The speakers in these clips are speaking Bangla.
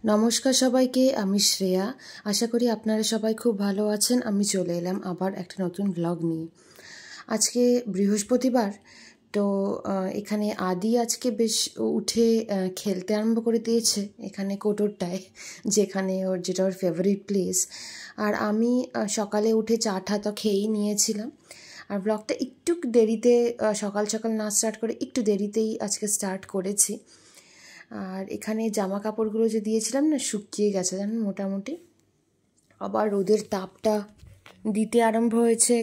নমস্কার সবাইকে, আমি শ্রেয়া। আশা করি আপনারা সবাই খুব ভালো আছেন। আমি চলে এলাম আবার একটা নতুন ব্লগ নিয়ে। আজকে বৃহস্পতিবার, তো এখানে আদি আজকে বেশ উঠে খেলতে আরম্ভ করে দিয়েছে এখানে কোটরটায়, যেটা ওর ফেভারিট প্লেস। আর আমি সকালে উঠে চা টা তো খেয়েই নিয়েছিলাম। আর ব্লগটা একটু দেরিতে, সকাল সকাল না স্টার্ট করে একটু দেরিতেই আজকে স্টার্ট করেছি। আর এখানে জামা কাপড়গুলো যে দিয়েছিলাম না, শুকিয়ে গেছে জানেন মোটামুটি। আবার রোদের তাপটা দিতে আরম্ভ হয়েছে,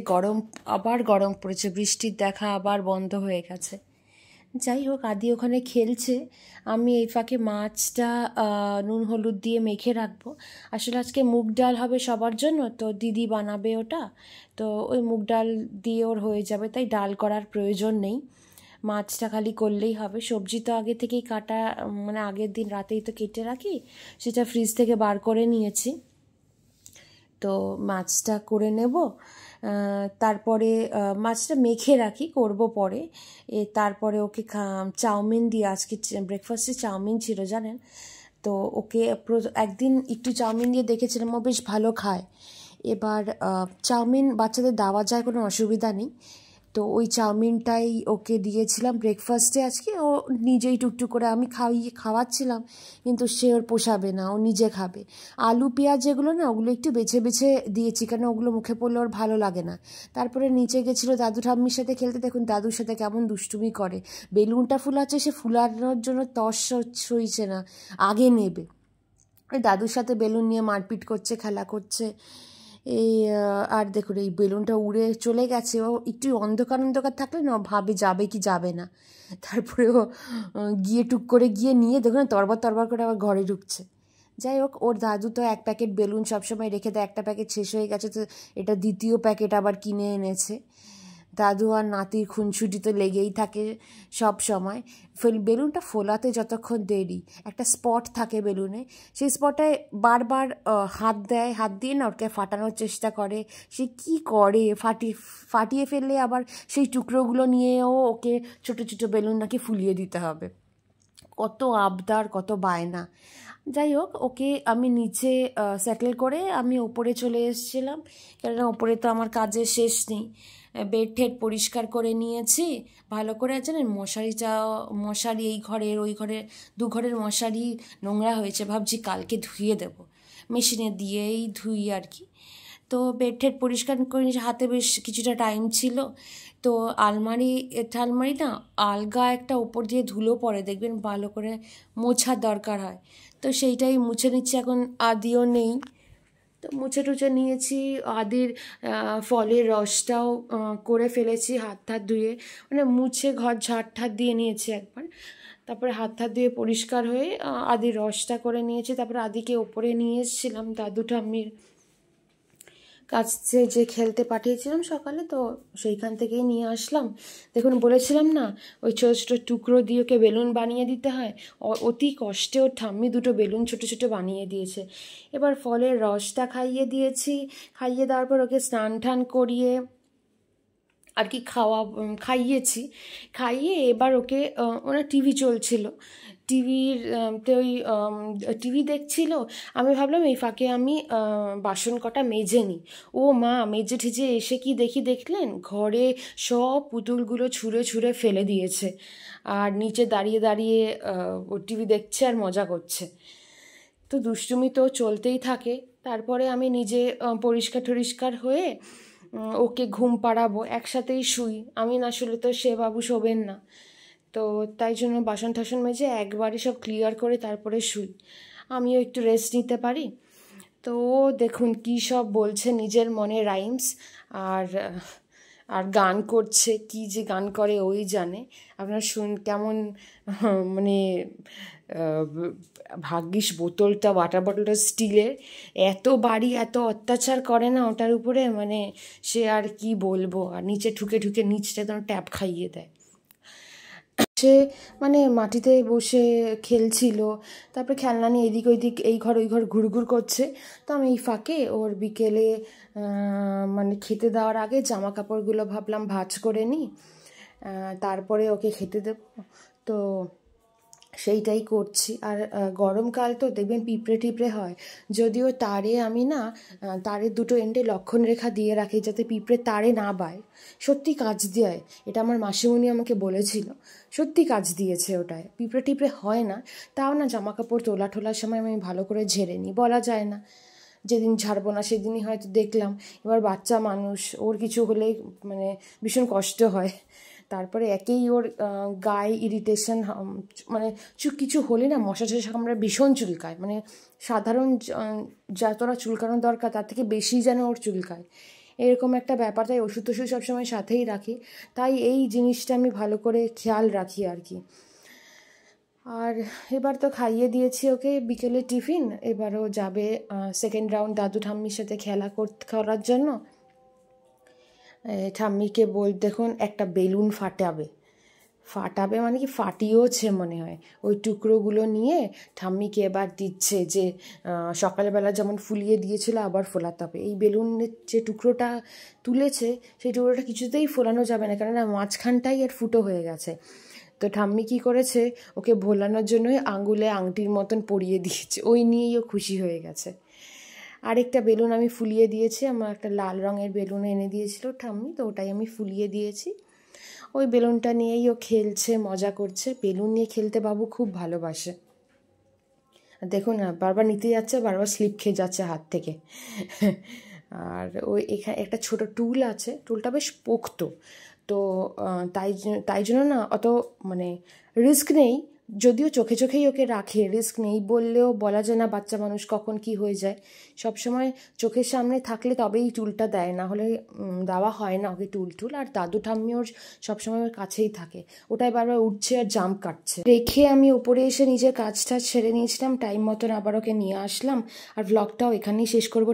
আবার গরম পড়েছে, বৃষ্টির দেখা আবার বন্ধ হয়ে গেছে। যাই হোক, আদি ওখানে খেলছে, আমি এই ফাঁকে মাছটা নুন হলুদ দিয়ে মেখে রাখবো। আসলে আজকে মুগ ডাল হবে সবার জন্য, তো দিদি বানাবে ওটা, তো ওই মুগ ডাল দিয়ে ওর হয়ে যাবে, তাই ডাল করার প্রয়োজন নেই। মাছটা খালি করলেই হবে। সবজি তো আগে থেকেই কাটা, মানে আগের দিন রাতেই তো কেটে রাখি, সেটা ফ্রিজ থেকে বার করে নিয়েছি। তো মাছটা করে নেব, তারপরে মাছটা মেখে রাখি, করব পরে। তারপরে ওকে চাউমিন দিয়ে, আজকে ব্রেকফাস্টে চাউমিন ছিল জানেন। তো ওকে একদিন একটু চাউমিন দিয়ে দেখেছিলাম, ও বেশ ভালো খায়। এবার চাউমিন বাচ্চাদের দেওয়া যায়, কোনো অসুবিধা নেই। তো ওই চাউমিনটাই ওকে দিয়েছিলাম ব্রেকফাস্টে আজকে। ও নিজেই টুকটুক করে, আমি খাওয়াচ্ছিলাম, কিন্তু সে ওর পোষাবে না, ও নিজে খাবে। আলু পেঁয়াজ যেগুলো না, ওগুলো একটু বেছে বেছে দিয়েছি, কেন ওগুলো মুখে পড়লে ওর ভালো লাগে না। তারপরে নিচে গেছিলো দাদু ঠাম্মির সাথে খেলতে, দেখুন দাদুর সাথে কেমন দুষ্টুমি করে। বেলুনটা ফুলাচ্ছে, সে ফুলানোর জন্য তস সইছে না, আগে নেবে। দাদুর সাথে বেলুন নিয়ে মারপিট করছে, খেলা করছে। এই আর দেখুন, এই বেলুনটা উড়ে চলে গেছে। ও একটু অন্ধকার অন্ধকার থাকলে না, ভাবে যাবে কি যাবে না। তারপরে ও গিয়ে টুক করে গিয়ে নিয়ে দেখুন তরবার তরবার করে আবার ঘরে ঢুকছে। যাই হোক, ওর দাদু তো এক প্যাকেট বেলুন সবসময় রেখে দেয়, একটা প্যাকেট শেষ হয়ে গেছে, তো এটা দ্বিতীয় প্যাকেট আবার কিনে এনেছে। দাদু আর নাতির খুনসুটি তো লেগেই থাকে সব সময়। বেলুনটা ফোলাতে যতক্ষণ দেরি, একটা স্পট থাকে বেলুনে, সেই স্পটে বারবার হাত দেয়, হাত দিয়ে না ওকে ফাটানোর চেষ্টা করে। সে কি করে, ফাটিয়ে ফেললে আবার সেই টুকরোগুলো নিয়েও ওকে ছোটো ছোটো বেলুন নাকি ফুলিয়ে দিতে হবে। কত আবদার, কত বায়না। যাই হোক, ওকে আমি নিচে সেটেল করে আমি ওপরে চলে এসেছিলাম, কেননা ওপরে তো আমার কাজের শেষ নেই। বেড টেড পরিষ্কার করে নিয়েছি ভালো করে। জানেন, মশারি এই ঘরের ওই ঘরের, দু ঘরের মশারি নোংরা হয়েছে, ভাবছি কালকে ধুয়ে দেব, মেশিনে দিয়েই ধুই আর কি। তো বেড টেড পরিষ্কার করে নিয়েছি, হাতে বেশ কিছুটা টাইম ছিল। তো আলমারি না, আলগা একটা উপর দিয়ে ধুলো পড়ে, দেখবেন ভালো করে মোছার দরকার হয়। তো সেইটাই মুছে নিচ্ছি, এখন আদিও নেই, তো মুছে টুছে নিয়েছি। আদির ফলের রসটাও করে ফেলেছি হাত টাত ধুয়ে, মানে মুছে ঘর ঝাড় ঠাড় দিয়ে নিয়েছি একবার। তারপরে হাত টাত ধুয়ে পরিষ্কার হয়ে আদির রসটা করে নিয়েছি। তারপরে আদিকে ওপরে নিয়ে এসেছিলাম দাদু ঠাম্মির কাছে, যে খেলতে পাঠিয়েছিলাম সকালে, তো সেইখান থেকেই নিয়ে আসলাম। দেখুন, বলেছিলাম না ওই ছোটো ছোটো টুকরো দিয়ে ওকে বেলুন বানিয়ে দিতে হয়। অতি কষ্টে ওর ঠাম্মি দুটো বেলুন ছোটো ছোটো বানিয়ে দিয়েছে। এবার ফলের রসটা খাইয়ে দিয়েছি, খাইয়ে দেওয়ার পর ওকে স্নান টান করিয়ে আর কি খাইয়েছি। খাইয়ে এবার ওকে, ওনার টিভি চলছিল, টিভি দেখছিল। আমি ভাবলাম এই ফাঁকে আমি বাসন কটা মেজে নিই। ও মা, মেজে ঠেজে এসে কি দেখলেন, ঘরে সব পুতুলগুলো ছুঁড়ে ছুঁড়ে ফেলে দিয়েছে, আর নিচে দাঁড়িয়ে দাঁড়িয়ে ও টিভি দেখছে আর মজা করছে। তো দুষ্টুমি তো চলতেই থাকে। তারপরে আমি নিজে পরিষ্কার হয়ে ওকে ঘুম পাড়াবো, একসাথেই শুই। আমি না শুলে তো সে বাবু শোবেন না, তো তাই জন্য বাসন টাসন মেজে একবারে সব ক্লিয়ার করে তারপরে শুই, আমিও একটু রেস্ট নিতে পারি। তো দেখুন কী সব বলছে, নিজের মনে রাইমস, আর আর গান করছে, কি যে গান করে ওই জানে। আপনার কেমন মানে ভাগ্যিস বোতলটা, ওয়াটার বটলটা স্টিলের, এত বাড়ি এত অত্যাচার করে না ওটার উপরে, মানে সে আর কি বলবো। আর নিচে ঠুকে ঠুকে নিচটা যেন ট্যাপ খাইয়ে দেয়। সে মানে মাটিতে বসে খেলছিল, তারপরে খেলনা নিয়ে এদিক ওইদিক, এই ঘর ওই ঘর ঘুরঘুর করছে। তো আমি এই ফাঁকে ওর বিকেলে মানে খেতে দেওয়ার আগে জামা কাপড়গুলো ভাবলাম ভাঁজ করে নিই, তারপরে ওকে খেতে দেব। তো সেইটাই করছি। আর গরমকাল তো দেখবেন পিঁপড়ে টিপড়ে হয়, যদিও তারে আমি না তারের দুটো এন্ডে লক্ষণ রেখা দিয়ে রাখি যাতে পিঁপড়ে তারে না বায়। সত্যি কাজ দেয়, এটা আমার মাসিমণি আমাকে বলেছিল, সত্যি কাজ দিয়েছে ওটায়, পিঁপড়ে টিপড়ে হয় না। তাও না জামা কাপড় তোলা ঠোলার সময় আমি ভালো করে ঝেড়ে নিই, বলা যায় না যেদিন ঝাড়বো না সেদিনই হয়তো দেখলাম। এবার বাচ্চা মানুষ, ওর কিছু হলেই মানে ভীষণ কষ্ট হয়। তারপরে একেই ওর গায়ে ইরিটেশন, মানে কিছু হলে না মশা টশা কামড়ে ভীষণ চুলকায়, মানে সাধারণ যতটা চুলকানোর দরকার তার থেকে বেশি যেন ওর চুলকায়, এরকম একটা ব্যাপার। তাই ওষুধ টষুধ সবসময় সাথেই রাখি, তাই এই জিনিসটা আমি ভালো করে খেয়াল রাখি আর কি। আর এবার তো খাইয়ে দিয়েছি ওকে বিকেলে টিফিন, এবারও যাবে সেকেন্ড রাউন্ড দাদু ঠাম্মির সাথে করার জন্য। ঠাম্মিকে দেখুন একটা বেলুন ফাটাবে মানে কি ফাটিয়েওছে মনে হয়, ওই টুকরোগুলো নিয়ে ঠাম্মিকে এবার দিচ্ছে যে সকালবেলা যেমন ফুলিয়ে দিয়েছিল আবার ফোলাতে হবে। এই বেলুনের যে টুকরোটা তুলেছে সেই টুকরোটা কিছুতেই ফোলানো যাবে না, কেননা মাঝখানটাই এর ফুটো হয়ে গেছে। তো ঠাম্মি কী করেছে, ওকে ভোলানোর জন্যই আঙুলে আংটির মতন পরিয়ে দিয়েছে, ওই নিয়েই ও খুশি হয়ে গেছে। আরেকটা বেলুন আমি ফুলিয়ে দিয়েছি, আমার একটা লাল রঙের বেলুন এনে দিয়েছিল ঠাম্মি, তো ওটাই আমি ফুলিয়ে দিয়েছি। ওই বেলুনটা নিয়েই ও খেলছে, মজা করছে। বেলুন নিয়ে খেলতে বাবু খুব ভালোবাসে। দেখুন না, বারবার নিতে যাচ্ছে, বারবার স্লিপ খেয়ে যাচ্ছে হাত থেকে। আর ওই এখানে একটা ছোট টুল আছে, টুলটা বেশ পোক্ত, তো তাই জন্য না অত মানে রিস্ক নেই, যদিও চোখে চোখেই ওকে রাখে, রিস্ক নেই বললেও বলা যায় না, বাচ্চা মানুষ কখন কি হয়ে যায়। সবসময় চোখের সামনে থাকলে তবেই টুলটা দেয়, না হলে দেওয়া হয় না ওকে টুল। আর দাদু ঠাম্মি ওর সবসময় ওর কাছেই থাকে, ওটাই বারবার উঠছে আর জাম্প কাটছে। রেখে আমি উপরে এসে নিজের কাজটা ছেড়ে নিয়েছিলাম, টাইম মতন আবার ওকে নিয়ে আসলাম। আর ব্লগটাও এখানেই শেষ করবো।